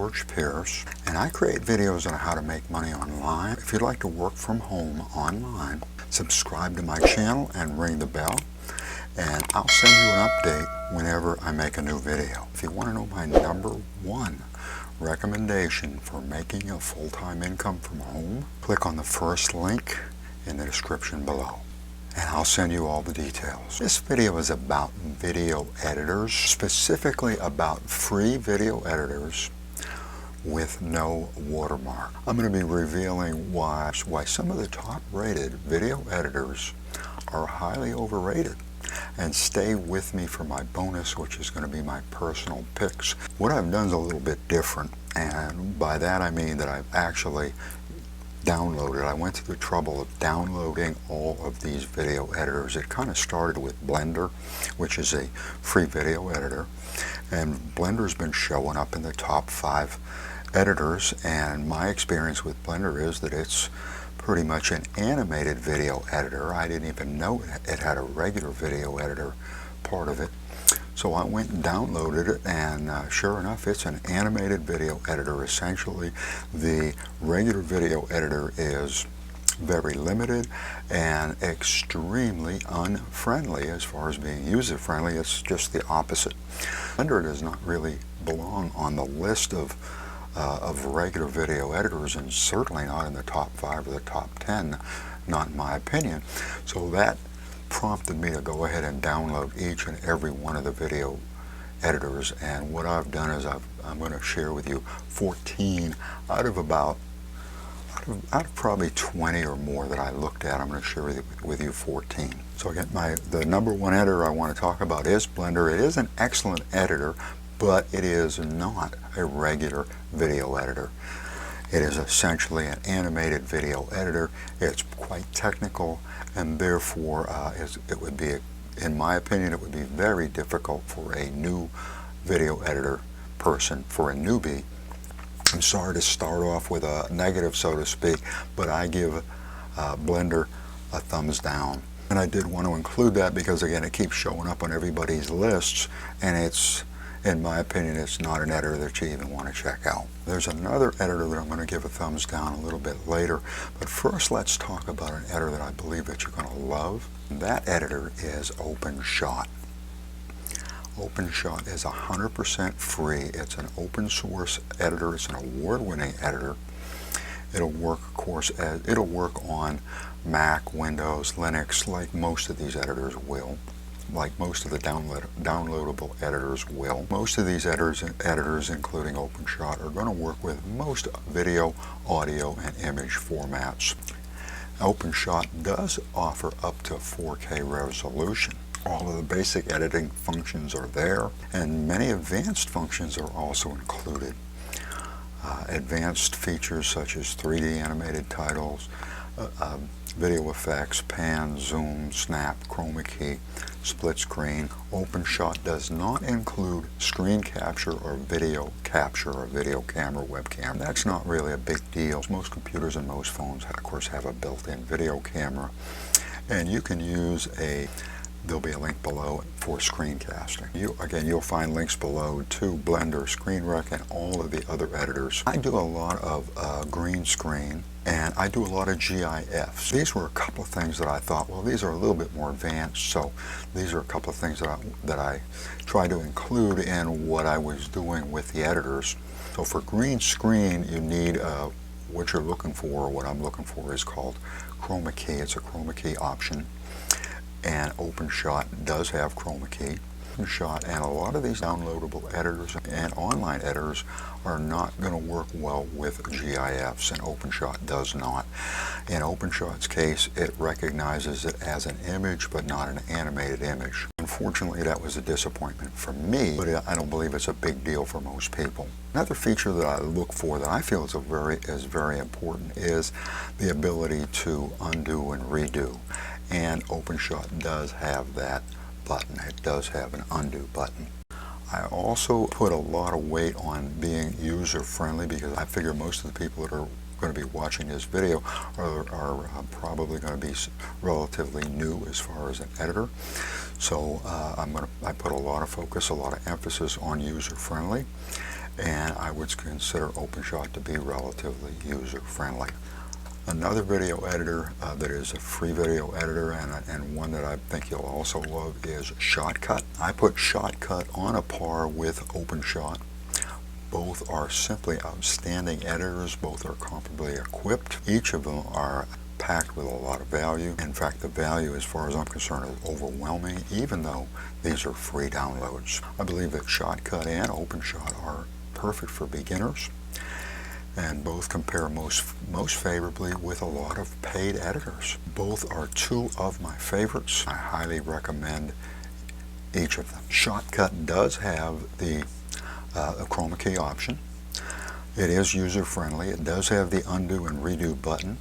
George Pierce, and I create videos on how to make money online. If you'd like to work from home online, subscribe to my channel and ring the bell, and I'll send you an update whenever I make a new video. If you want to know my #1 recommendation for making a full-time income from home, click on the first link in the description below, and I'll send you all the details. This video is about video editors, specifically about free video editors with no watermark. I'm going to be revealing why some of the top-rated video editors are highly overrated. And stay with me for my bonus, which is going to be my personal picks. What I've done is a little bit different, and by that I mean that I've actually downloaded. I went to the trouble of downloading all of these video editors. It kind of started with Blender, which is a free video editor, and Blender's been showing up in the top 5 editors, and my experience with Blender is that it's pretty much an animated video editor. I didn't even know it had a regular video editor part of it. So I went and downloaded it, and sure enough, it's an animated video editor. Essentially, the regular video editor is very limited and extremely unfriendly as far as being user-friendly. It's just the opposite. Blender does not really belong on the list of regular video editors, and certainly not in the top 5 or the top 10, not in my opinion. So that prompted me to go ahead and download each and every one of the video editors, and what I've done is I'm going to share with you 14 out of probably 20 or more that I looked at. I'm going to share with you 14. So again, the #1 editor I want to talk about is Blender. It is an excellent editor, but it is not a regular video editor. It is essentially an animated video editor. It's quite technical, and therefore it would be, in my opinion, it would be very difficult for a new video editor person, for a newbie. I'm sorry to start off with a negative, so to speak, but I give Blender a thumbs down. And I did want to include that because, again, it keeps showing up on everybody's lists, and it's, in my opinion, it's not an editor that you even want to check out. There's another editor that I'm going to give a thumbs down a little bit later, but first let's talk about an editor that I believe that you're going to love. That editor is OpenShot. OpenShot is 100% free. It's an open source editor. It's an award-winning editor. It'll work, of course, it'll work on Mac, Windows, Linux, like most of these editors will. Like most of the downloadable editors will. Most of these editors, including OpenShot, are going to work with most video, audio, and image formats. OpenShot does offer up to 4K resolution. All of the basic editing functions are there, and many advanced functions are also included. Advanced features such as 3D animated titles, video effects, pan, zoom, snap, chroma key, split screen. OpenShot does not include screen capture or video capture or video camera, webcam. That's not really a big deal. Most computers and most phones, of course, have a built-in video camera, and you can use there'll be a link below for screencasting. You'll find links below to Blender, ScreenRec, and all of the other editors. I do a lot of green screen, and I do a lot of GIFs. These were a couple of things that I thought, well, these are a little bit more advanced, so these are a couple of things that I try to include in what I was doing with the editors. So for green screen, you need what you're looking for, or what I'm looking for, is called chroma key. It's a chroma key option, and OpenShot does have chroma key. OpenShot and a lot of these downloadable editors and online editors are not going to work well with GIFs, and OpenShot does not. In OpenShot's case, it recognizes it as an image but not an animated image. Unfortunately, that was a disappointment for me, but I don't believe it's a big deal for most people. Another feature that I look for that I feel is very important is the ability to undo and redo, and OpenShot does have that button. It does have an undo button. I also put a lot of weight on being user-friendly, because I figure most of the people that are going to be watching this video are probably going to be relatively new as far as an editor. So I put a lot of focus, a lot of emphasis on user-friendly. and I would consider OpenShot to be relatively user-friendly. Another video editor that is a free video editor and one that I think you'll also love is ShotCut. I put ShotCut on a par with OpenShot. Both are simply outstanding editors. Both are comparably equipped. Each of them are packed with a lot of value. In fact, the value, as far as I'm concerned, is overwhelming, even though these are free downloads. I believe that ShotCut and OpenShot are perfect for beginners, and both compare most favorably with a lot of paid editors. Both are two of my favorites. I highly recommend each of them. ShotCut does have the chroma key option. It is user-friendly. It does have the undo and redo button,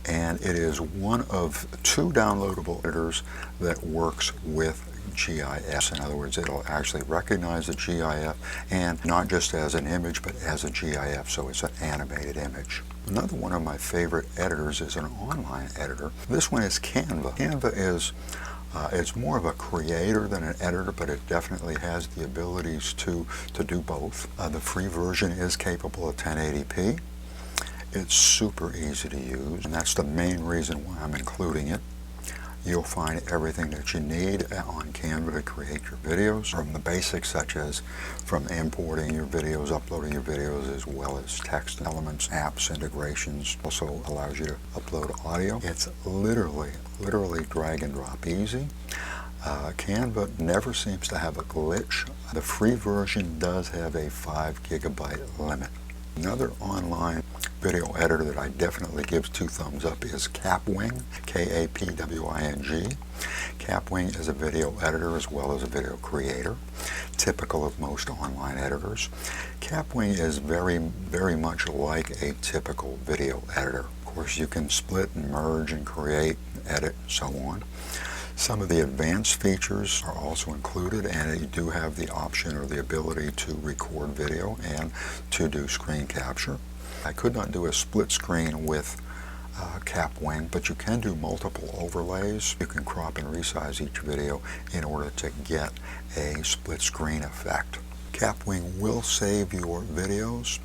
and it is one of two downloadable editors that works with GIF. In other words, it'll actually recognize the GIF, and not just as an image, but as a GIF, so it's an animated image. Another one of my favorite editors is an online editor. This one is Canva. Canva is it's more of a creator than an editor, but it definitely has the abilities to do both. The free version is capable of 1080p. It's super easy to use, and that's the main reason why I'm including it. You'll find everything that you need on Canva to create your videos, from the basics such as from importing your videos, uploading your videos, as well as text elements, apps, integrations. Also allows you to upload audio. It's literally drag and drop easy. Canva never seems to have a glitch. The free version does have a 5 GB limit. Another online video editor that I definitely give 2 thumbs up is Kapwing, K-A-P-W-I-N-G. Kapwing is a video editor as well as a video creator, typical of most online editors. Kapwing is very much like a typical video editor. Of course, you can split and merge and create, edit, and so on. Some of the advanced features are also included, and you do have the option or the ability to record video and to do screen capture. I could not do a split screen with Kapwing, but you can do multiple overlays. You can crop and resize each video in order to get a split screen effect. Kapwing will save your videos.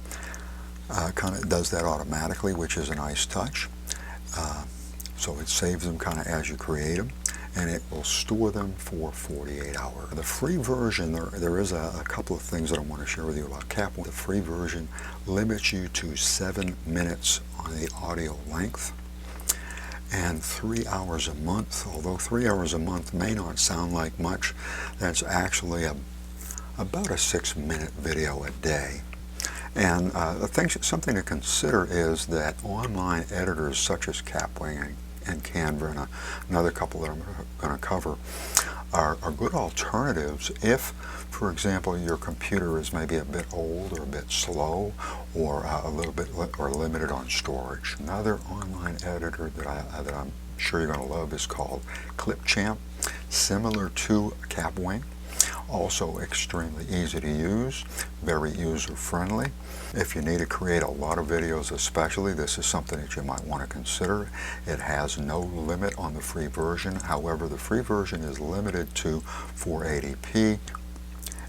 Kind of does that automatically, which is a nice touch. So it saves them kind of as you create them, and it will store them for 48 hours. The free version, there is a couple of things that I want to share with you about Kapwing. The free version limits you to 7 minutes on the audio length and 3 hours a month. Although 3 hours a month may not sound like much, that's actually about a 6-minute video a day. And something to consider is that online editors such as Kapwing and Canva and another couple that I'm going to cover are good alternatives if, for example, your computer is maybe a bit old or a bit slow or a little bit or limited on storage. Another online editor that I'm sure you're going to love is called Clipchamp, similar to Kapwing. Also extremely easy to use, very user-friendly. If you need to create a lot of videos especially, this is something that you might want to consider. It has no limit on the free version. However, the free version is limited to 480p.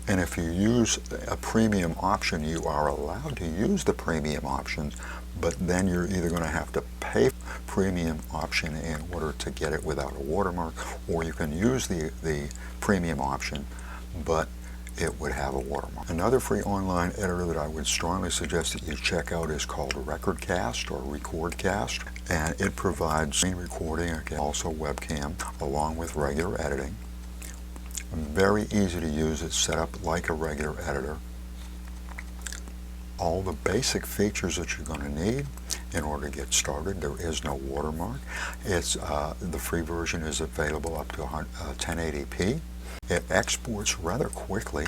And if you use a premium option, you are allowed to use the premium options, but then you're either going to have to pay premium option in order to get it without a watermark, or you can use the premium option, but it would have a watermark. Another free online editor that I would strongly suggest that you check out is called RecordCast or RecordCast, and it provides screen recording, again, also webcam, along with regular editing. Very easy to use. It's set up like a regular editor. All the basic features that you're going to need in order to get started. There is no watermark. The free version is available up to 1080p. It exports rather quickly,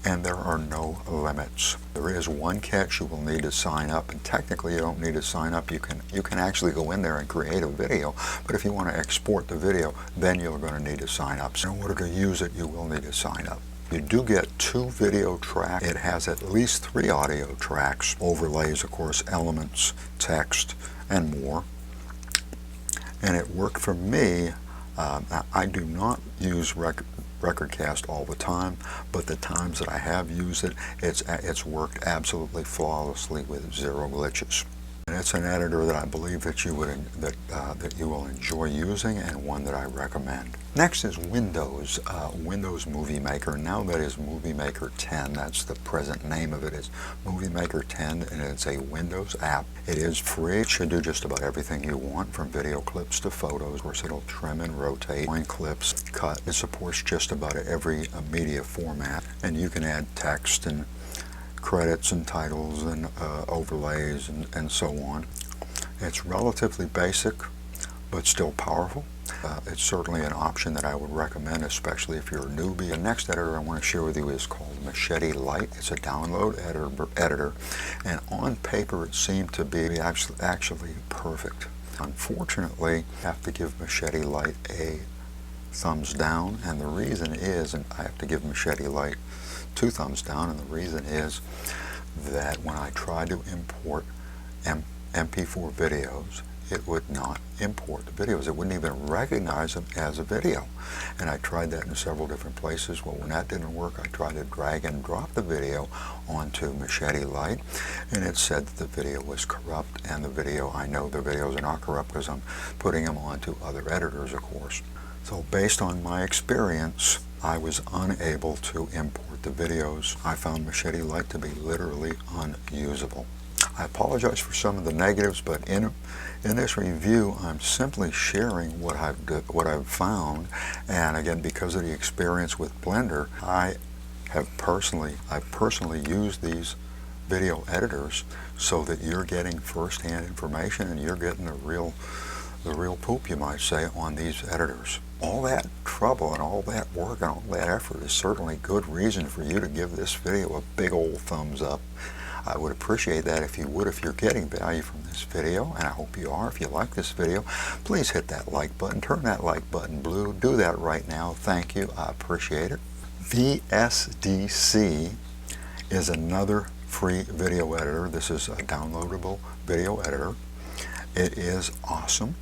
and there are no limits. There is one catch: you will need to sign up, and technically you don't need to sign up. You can actually go in there and create a video, but if you want to export the video, then you're going to need to sign up. So in order to use it, you will need to sign up. You do get 2 video tracks. It has at least 3 audio tracks, overlays, of course, elements, text, and more. And it worked for me. I do not use RecordCast all the time, but the times that I have used it, it's worked absolutely flawlessly with zero glitches. And it's an editor that I believe that you will enjoy using, and one that I recommend. Next is Windows, Windows Movie Maker. Now that is Movie Maker 10. That's the present name of it, is Movie Maker 10, and it's a Windows app. It is free. It should do just about everything you want, from video clips to photos. Of course, it'll trim and rotate, find clips, cut. It supports just about every media format, and you can add text and credits and titles and overlays and so on. It's relatively basic, but still powerful. It's certainly an option that I would recommend, especially if you're a newbie. The next editor I want to share with you is called Machete Lite. It's a download editor, and on paper it seemed to be actually perfect. Unfortunately, I have to give Machete Lite a thumbs down, and the reason is, and I have to give Machete Lite 2 thumbs down, and the reason is that when I tried to import MP4 videos, it would not import the videos. It wouldn't even recognize them as a video. And I tried that in several different places. Well, when that didn't work, I tried to drag and drop the video onto Machete Lite, and it said that the video was corrupt. And the video, I know the videos are not corrupt because I'm putting them onto other editors, of course. So based on my experience, I was unable to import the videos. I found Machete Lite to be literally unusable. I apologize for some of the negatives, but in this review, I'm simply sharing what I've found. And again, because of the experience with Blender, I've personally used these video editors so that you're getting first-hand information, and you're getting the real poop, you might say, on these editors. All that trouble and all that work and all that effort is certainly good reason for you to give this video a big old thumbs up. I would appreciate that if you would, if you're getting value from this video, and I hope you are. If you like this video, please hit that like button, turn that like button blue. Do that right now. Thank you. I appreciate it. VSDC is another free video editor. This is a downloadable video editor. It is awesome.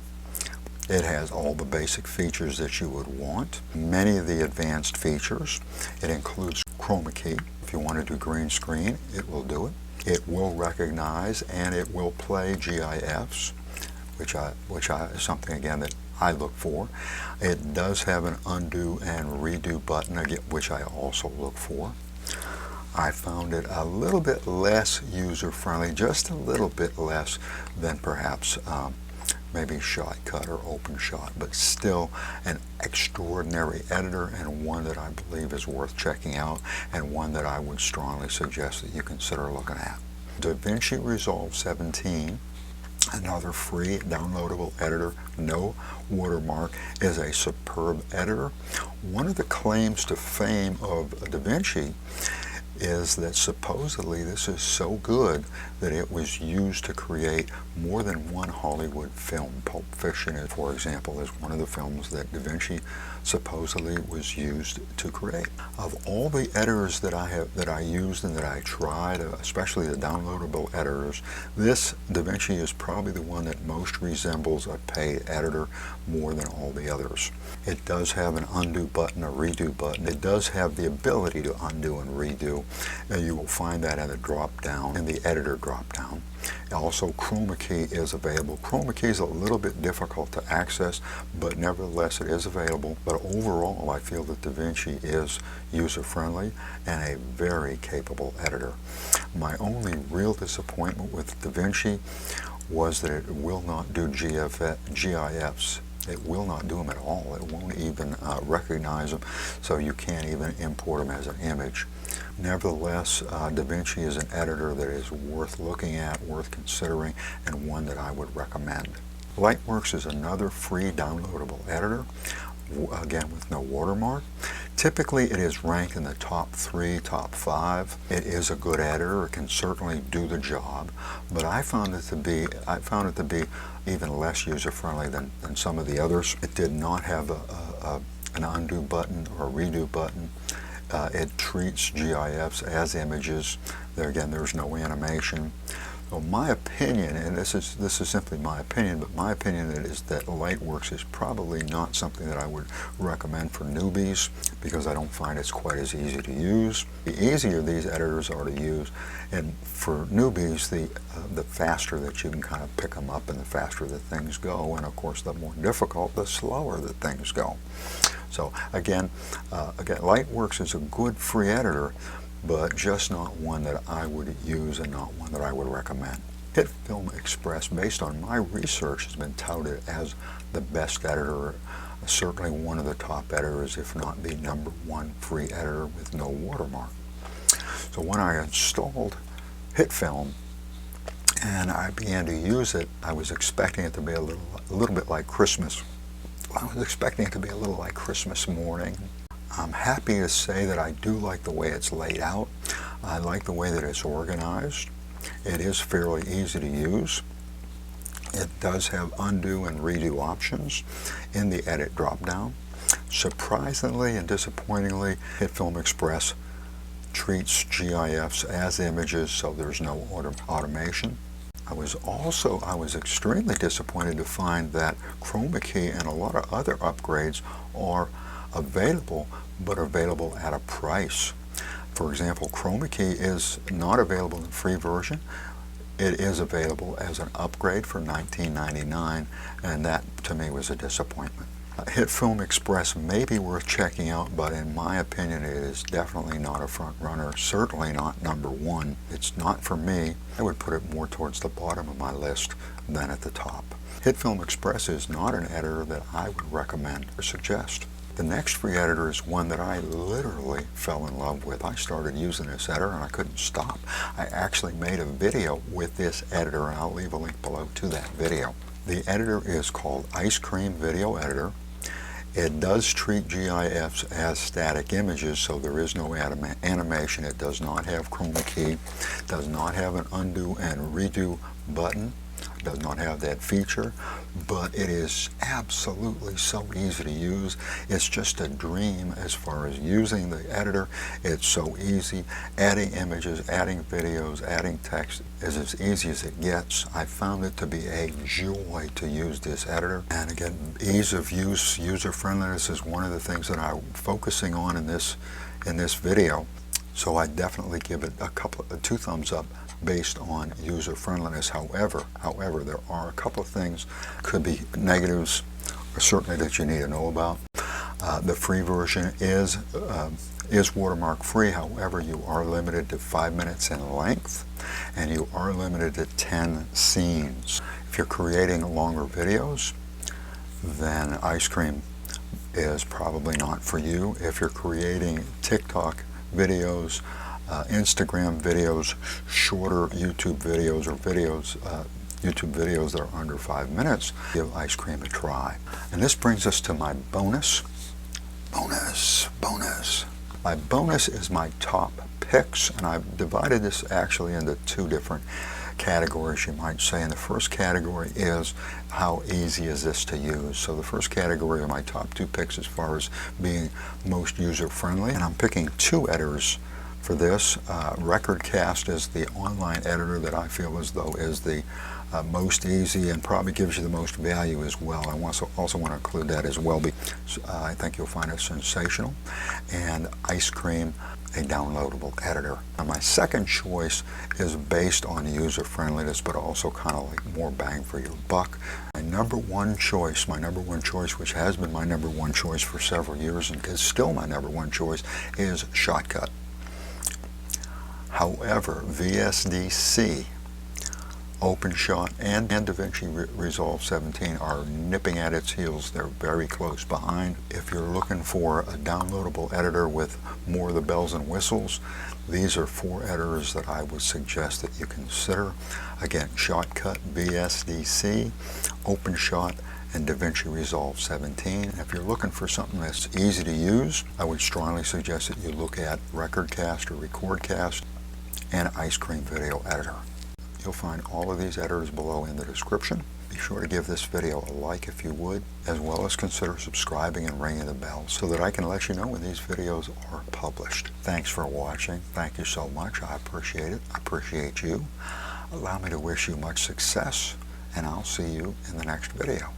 It has all the basic features that you would want, many of the advanced features. It includes chroma key. If you want to do green screen, it will do it. It will recognize and it will play GIFs, which is something again that I look for. It does have an undo and redo button, again, which I also look for. I found it a little bit less user-friendly, just a little bit less than perhaps maybe ShotCut or OpenShot, but still an extraordinary editor, and one that I believe is worth checking out, and one that I would strongly suggest that you consider looking at. Davinci Resolve 17, another free downloadable editor, no watermark, is a superb editor. One of the claims to fame of Davinci is that supposedly this is so good that it was used to create more than one Hollywood film. Pulp Fiction, for example, is one of the films that Davinci supposedly was used to create. Of all the editors that I used and that I tried, especially the downloadable editors, this Davinci is probably the one that most resembles a paid editor more than all the others. It does have an undo button, a redo button. It does have the ability to undo and redo. You will find that in the drop down, in the editor drop down. Also, chroma key is available. Chroma key is a little bit difficult to access, but nevertheless it is available. But overall, I feel that Davinci is user-friendly and a very capable editor. My only real disappointment with Davinci was that it will not do GIFs. It will not do them at all. It won't even recognize them, so you can't even import them as an image. Nevertheless, Davinci is an editor that is worth looking at, worth considering, and one that I would recommend. Lightworks is another free downloadable editor, again with no watermark. Typically it is ranked in the top 3, top 5. It is a good editor. It can certainly do the job, but I found it to be even less user-friendly than some of the others. It did not have an undo button or a redo button. It treats GIFs as images. There again, there's no animation. So my opinion, and this is simply my opinion, but my opinion is that Lightworks is probably not something that I would recommend for newbies because I don't find it's quite as easy to use. The easier these editors are to use, and for newbies, the faster that you can kind of pick them up and the faster that things go, and of course the more difficult, the slower that things go. So again, Lightworks is a good free editor, but just not one that I would use and not one that I would recommend. Hitfilm Express, based on my research, has been touted as the best editor, certainly one of the top editors, if not the #1 free editor with no watermark. So when I installed Hitfilm and I began to use it, I was expecting it to be a little bit like Christmas. I was expecting it to be a little like Christmas morning. I'm happy to say that I do like the way it's laid out. I like the way that it's organized. It is fairly easy to use. It does have undo and redo options in the edit drop-down. Surprisingly and disappointingly, Hitfilm Express treats GIFs as images, so there's no automation. I was extremely disappointed to find that Chroma Key and a lot of other upgrades are available, but available at a price. For example, Chroma Key is not available in the free version. It is available as an upgrade for $19.99, and that to me was a disappointment. Hitfilm Express may be worth checking out, but in my opinion it is definitely not a front runner, certainly not #1. It's not for me. I would put it more towards the bottom of my list than at the top. Hitfilm Express is not an editor that I would recommend or suggest. The next free editor is one that I literally fell in love with. I started using this editor and I couldn't stop. I actually made a video with this editor, and I'll leave a link below to that video. The editor is called Icecream Video Editor. It does treat GIFs as static images, so there is no animation. It does not have Chroma Key, does not have an undo and redo button, does not have that feature, but it is absolutely so easy to use. It's just a dream as far as using the editor. It's so easy. Adding images, adding videos, adding text is as easy as it gets. I found it to be a joy to use this editor. And again, ease of use, user friendliness is one of the things that I'm focusing on in this video. So I definitely give it two thumbs up based on user friendliness. However, there are a couple of things, could be negatives, or certainly that you need to know about. The free version is watermark free. However, you are limited to 5 minutes in length, and you are limited to 10 scenes. If you're creating longer videos, then Icecream is probably not for you. If you're creating TikTok videos, Instagram videos, shorter YouTube videos, or YouTube videos that are under 5 minutes, give Icecream a try. And this brings us to my bonus. My bonus is my top picks, and I've divided this actually into 2 different categories, you might say. And the first category is how easy is this to use. So the first category are my top 2 picks as far as being most user friendly, and I'm picking 2 editors for this. RecordCast is the online editor that I feel as though is the most easy and probably gives you the most value as well. I also want to include that as well, because I think you'll find it sensational. And Icecream, a downloadable editor. Now my second choice is based on user friendliness, but also kind of like more bang for your buck. My number one choice, which has been my number one choice for several years and is still my number one choice, is ShotCut. However, VSDC, OpenShot, and Davinci Resolve 17 are nipping at its heels. They're very close behind. If you're looking for a downloadable editor with more of the bells and whistles, these are 4 editors that I would suggest that you consider. Again, ShotCut, VSDC, OpenShot, and Davinci Resolve 17. If you're looking for something that's easy to use, I would strongly suggest that you look at RecordCast or RecordCast and Icecream Video Editor. You'll find all of these editors below in the description. Be sure to give this video a like if you would, as well as consider subscribing and ringing the bell so that I can let you know when these videos are published. Thanks for watching. Thank you so much. I appreciate it. I appreciate you. Allow me to wish you much success, and I'll see you in the next video.